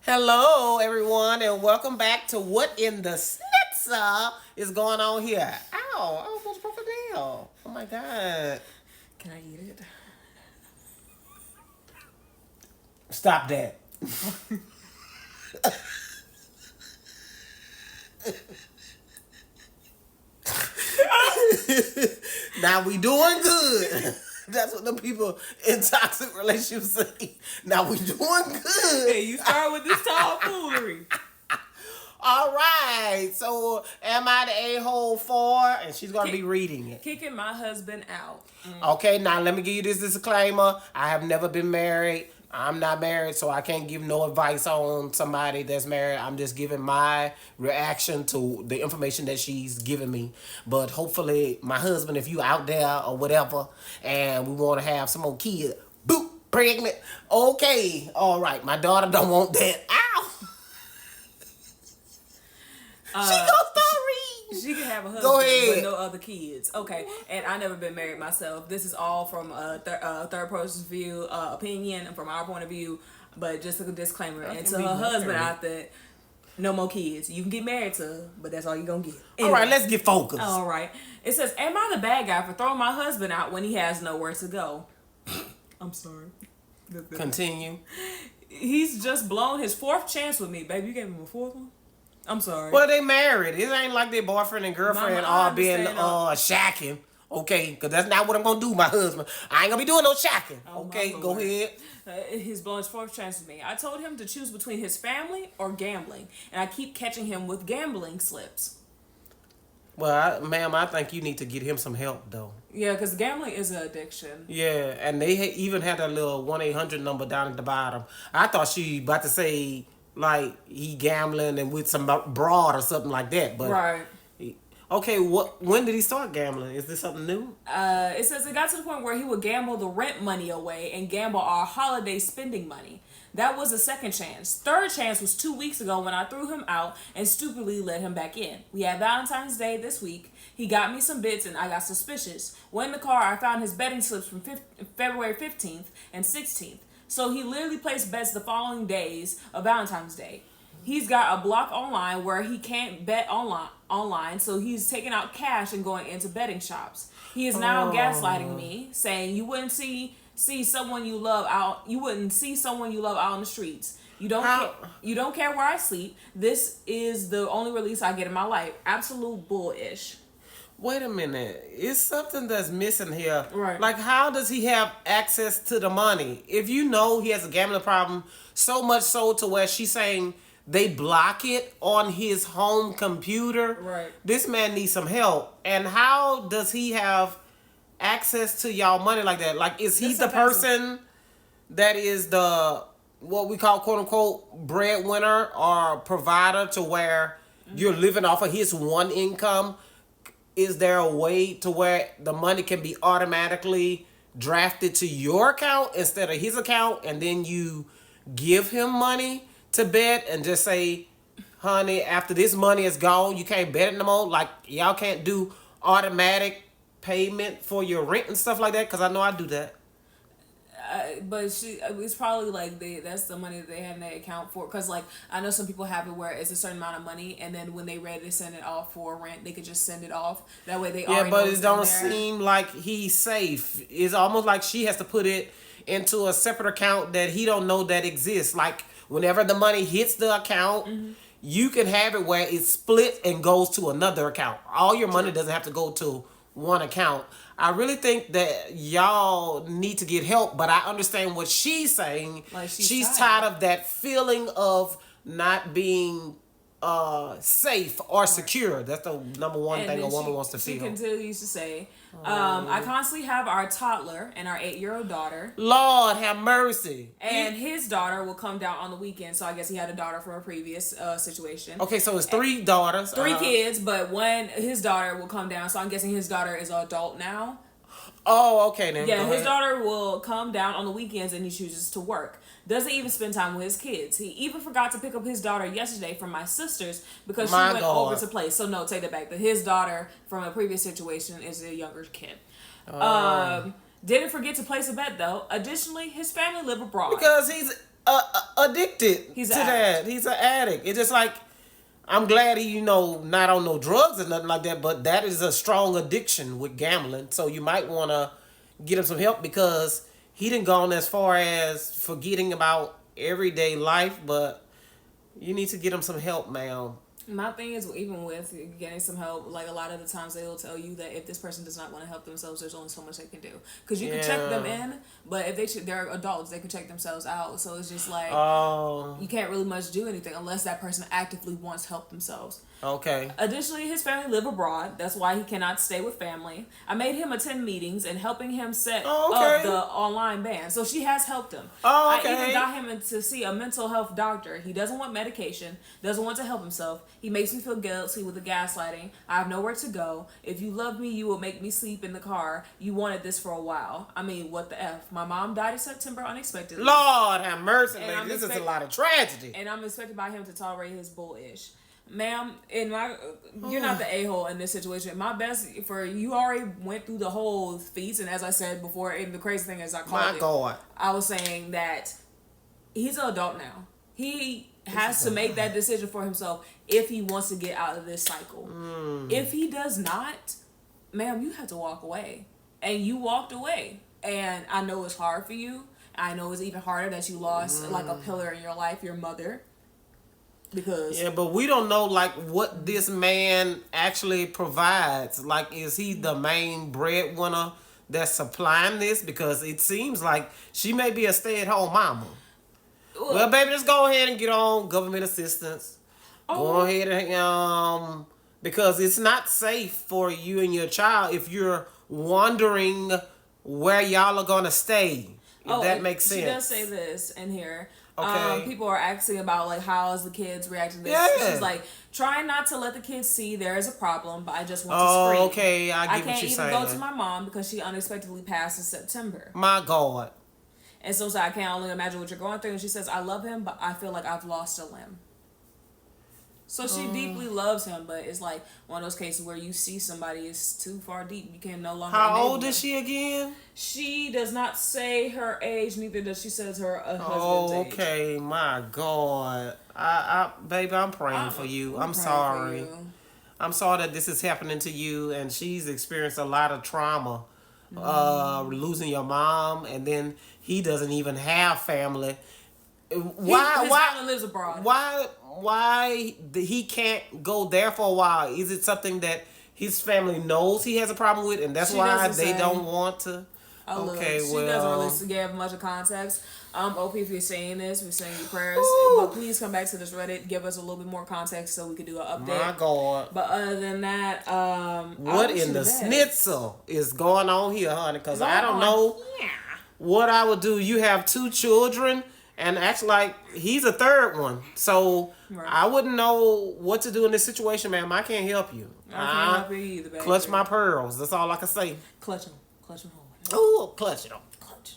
Hello, everyone, and welcome back to What in the Snitzer is going on here. Ow, I almost broke a nail. Oh my God. Can I eat it? Stop that. Now we doing good. That's what the people in toxic relationships say. Now we doing good. Hey, you start with this tomfoolery. All right. So am I the a-hole for? And she's going to be reading it. Kicking my husband out. Okay, now let me give you this disclaimer. I have never been married. I'm not married, so I can't give no advice on somebody that's married. I'm just giving my reaction to the information that she's giving me. But hopefully, my husband, if you out there or whatever, and we want to have some more kids, boop, pregnant. Okay, all right. My daughter don't want that. Ow! She gonna start reading. She can have a Go husband, ahead. but no other kids. Okay, and I never been married myself. This is all from a third person's view, opinion, and from our point of view. But just a disclaimer, and to her husband out there, no more kids. You can get married to her, but that's all you're gonna get. All right, let's get focused. All right. It says, "Am I the bad guy for throwing my husband out when he has nowhere to go?" I'm sorry. Continue. He's just blown his fourth chance with me, baby. You gave him a fourth one. I'm sorry. Well, they married. It ain't like their boyfriend and girlfriend Mama, I all being understand, shacking. Okay, because that's not what I'm gonna do, my husband. I ain't gonna be doing no shacking. Oh, Okay, my go Lord. ahead. He's blowing his fourth chance with me. I told him to choose between his family or gambling, and I keep catching him with gambling slips. Well, ma'am, I think you need to get him some help, though. Yeah, because gambling is an addiction. Yeah, and they even had that little 1-800 number down at the bottom. I thought she about to say, like, he gambling and with some broad or something like that. But Right. Okay, when did he start gambling? Is this something new? It says it got to the point where he would gamble the rent money away and gamble our holiday spending money. That was a second chance. Third chance was 2 weeks ago when I threw him out and stupidly let him back in. We had Valentine's Day this week. He got me some bits and I got suspicious. When in the car, I found his betting slips from February 15th and 16th. So he literally placed bets the following days of Valentine's Day. He's got a block online where he can't bet online, so he's taking out cash and going into betting shops. He is now gaslighting me, saying you wouldn't see someone you love out. You wouldn't see someone you love out on the streets. You don't care where I sleep. This is the only release I get in my life. Absolute bullish. Wait a minute. It's something that's missing here. Right. Like, how does he have access to the money? If you know he has a gambling problem, so much so to where she's saying they block it on his home computer. Right. This man needs some help. And how does he have access to y'all money like that? Like, is he That's the so fascinating. person that is the, what we call, quote unquote, breadwinner or provider to where you're living off of his one income? Is there a way to where the money can be automatically drafted to your account instead of his account, and then you give him money to bet and just say, honey, after this money is gone, you can't bet it no more? Like, y'all can't do automatic payment for your rent and stuff like that? Because I know I do that. But it's probably like that's the money that they have in their account for. Because like I know some people have it where it's a certain amount of money, and then when they ready to send it off for rent, they could just send it off. That way they Yeah, already but know it it's don't in there. seem like he's safe. It's almost like she has to put it into a separate account that he don't know that exists. Like, whenever the money hits the account, you can have it where it's split and goes to another account. All your money doesn't have to go to one account. I really think that y'all need to get help, but I understand what she's saying. Like, she's tired of that feeling of not being safe or secure. That's the number one And thing a then woman wants to She feel. continues to say, I constantly have our toddler and our 8-year-old daughter. Lord have mercy. And his daughter will come down on the weekend. So I guess he had a daughter from a previous situation. Okay, so it's 3 daughters. 3 kids, but his daughter will come down. So I'm guessing his daughter is an adult now. Oh, okay then. Yeah, Go his ahead. daughter will come down on the weekends and he chooses to work. Doesn't even spend time with his kids. He even forgot to pick up his daughter yesterday from my sister's because she My went God. over to play. So no, take that back. But his daughter from a previous situation is a younger kid. Didn't forget to place a bet though. Additionally, his family live abroad. Because he's addicted He's to an that. He's an addict. It's just like, I'm glad he, not on no drugs or nothing like that, but that is a strong addiction with gambling. So you might want to get him some help because he didn't gone as far as forgetting about everyday life, but you need to get him some help, ma'am. My thing is, even with getting some help, like a lot of the times they will tell you that if this person does not want to help themselves, there's only so much they can do. Because you can check them in, but if they're adults, they can check themselves out. So it's just like, you can't really much do anything unless that person actively wants help themselves. Okay. Additionally, his family live abroad. That's why he cannot stay with family. I made him attend meetings and helping him set up the online ban. So she has helped him. Oh, okay. I even got him to see a mental health doctor. He doesn't want medication, doesn't want to help himself. He makes me feel guilty with the gaslighting. I have nowhere to go. If you love me, you will make me sleep in the car. You wanted this for a while. I mean, what the F? My mom died in September unexpectedly. Lord have mercy, man. This is a lot of tragedy. And I'm expected by him to tolerate his bullish. Ma'am, you're not the a-hole in this situation. My best for you already went through the whole feats, and as I said before, and the crazy thing is I was saying that he's an adult now. He has to make that decision for himself if he wants to get out of this cycle. If he does not, ma'am, you have to walk away. And you walked away. And I know it's hard for you. I know it's even harder that you lost like a pillar in your life, your mother. Because but we don't know like what this man actually provides. Like, is he the main breadwinner that's supplying this? Because it seems like she may be a stay-at-home mama. Well, baby, just go ahead and get on government assistance. Go ahead and because it's not safe for you and your child if you're wondering where y'all are gonna stay. If that makes sense. She does say this in here. Okay. People are asking about like how's the kids reacting to this. Yeah. She's like, trying not to let the kids see there is a problem, but I just want to scream. Okay, I get what you're saying. I can't even go to my mom because she unexpectedly passed in September. My God. And so I can't only imagine what you're going through. And she says, I love him, but I feel like I've lost a limb. So she deeply loves him, but it's like one of those cases where you see somebody is too far deep. You can no longer. How old is she again? She does not say her age, neither does she says her husband's age. Okay, my God. Baby, I'm praying for you. I'm sorry. I'm sorry that this is happening to you, and she's experienced a lot of trauma. Losing your mom, and then he doesn't even have family. His family lives abroad. Why he can't go there for a while? Is it something that his family knows he has a problem with, and that's why they don't want to? Okay, she doesn't really give much of context. OP, if you're saying this, we're saying your prayers. But please come back to this Reddit, give us a little bit more context so we can do an update. My God. But other than that, what in the schnitzel is going on here, honey? Because I don't know what I would do. You have 2 children, and actually, like, he's a third one. So I wouldn't know what to do in this situation, ma'am. I can't help you. I can't help you either, baby. Clutch my pearls. That's all I can say. Clutch them. Clutch them hard. Oh, clutch it. Clutch.